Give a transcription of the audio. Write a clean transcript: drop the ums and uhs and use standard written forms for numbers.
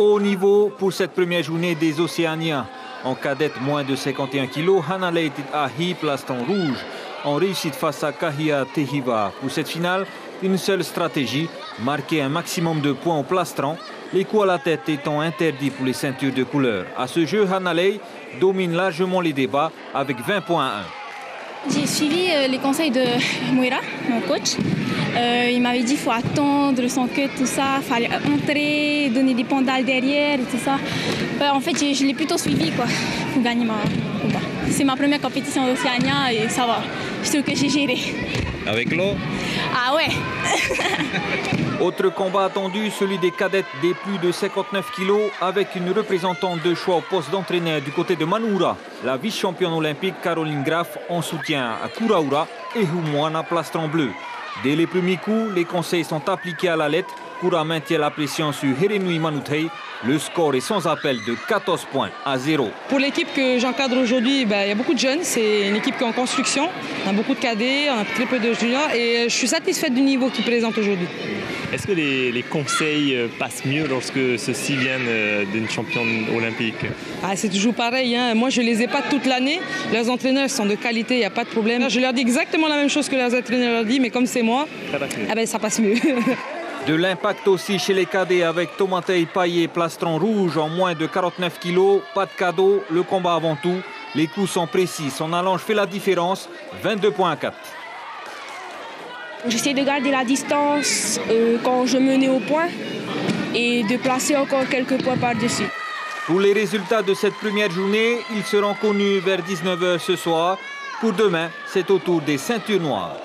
haut niveau pour cette première journée des Océaniens. En cadette moins de 51 kg, Hanalei Ahi, plastron rouge, en réussite face à Kahia Tehiva. Pour cette finale, une seule stratégie, marquer un maximum de points au plastron, les coups à la tête étant interdits pour les ceintures de couleur. À ce jeu, Hanalei domine largement les débats avec 20 points à 1. J'ai suivi les conseils de Moira, mon coach. Il m'avait dit qu'il faut attendre son cut, tout ça, il fallait entrer, donner des pendales derrière et tout ça. En fait, je l'ai plutôt suivi quoi, pour gagner ma combat. C'est ma première compétition d'Océania et ça va. Je trouve que j'ai géré. Avec l'eau? Ah ouais. Autre combat attendu, celui des cadettes des plus de 59 kg avec une représentante de choix au poste d'entraîneur du côté de Manoura. La vice-championne olympique Caroline Graf en soutien à Kuraura et Humwana plastron bleu. Dès les premiers coups, les conseils sont appliqués à la lettre. Kura maintient la pression sur Herenui Manutei. Le score est sans appel de 14 points à 0. Pour l'équipe que j'encadre aujourd'hui, il y a beaucoup de jeunes. C'est une équipe qui est en construction. On a beaucoup de cadets, on a très peu de juniors. Et je suis satisfaite du niveau qu'ils présentent aujourd'hui. Est-ce que les conseils passent mieux lorsque ceux-ci viennent d'une championne olympique? C'est toujours pareil. Moi, je ne les ai pas toute l'année. Leurs entraîneurs sont de qualité, il n'y a pas de problème. Je leur dis exactement la même chose que leurs entraîneurs leur disent, mais comme c'est moi, ça passe mieux. De l'impact aussi chez les cadets avec Tomatei Paillé, plastron rouge en moins de 49 kg. Pas de cadeau, le combat avant tout. Les coups sont précis. Son allonge fait la différence. 22 points à 4. J'essaie de garder la distance quand je menais au point et de placer encore quelques points par-dessus. Pour les résultats de cette première journée, ils seront connus vers 19 h ce soir. Pour demain, c'est au tour des ceintures noires.